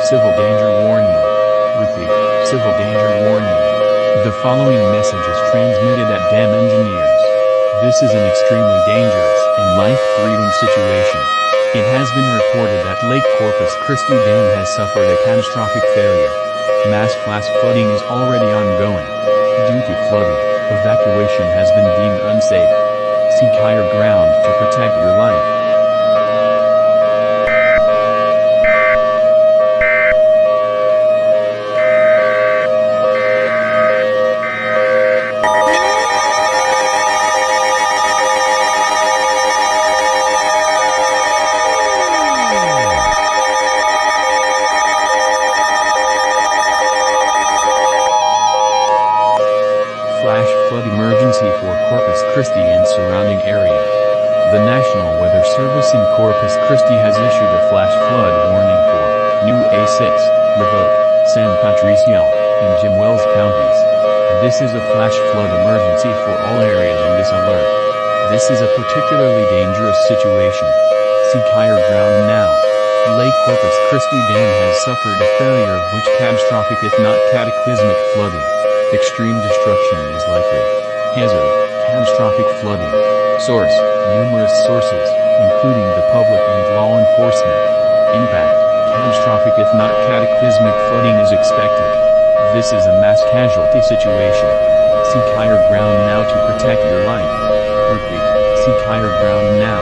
Civil danger warning. Repeat, civil danger warning. The following message is transmitted at dam engineers. This is an extremely dangerous and life-threatening situation. It has been reported that Lake Corpus Christi Dam has suffered a catastrophic failure. Mass flash flooding is already ongoing. Due to flooding, evacuation has been deemed unsafe. Seek higher ground to protect your life. Flash flood emergency for Corpus Christi and surrounding area. The National Weather Service in Corpus Christi has issued a flash flood warning for New A6, Revoke, San Patricio, and Jim Wells counties. This is a flash flood emergency for all areas in this alert. This is a particularly dangerous situation. Seek higher ground now. Lake Corpus Christi Dam has suffered a failure of which catastrophic if not cataclysmic flooding. Extreme destruction is likely. Hazard, catastrophic flooding. Source, numerous sources, including the public and law enforcement. Impact, catastrophic if not cataclysmic flooding is expected. This is a mass casualty situation. Seek higher ground now to protect your life. Repeat, seek higher ground now.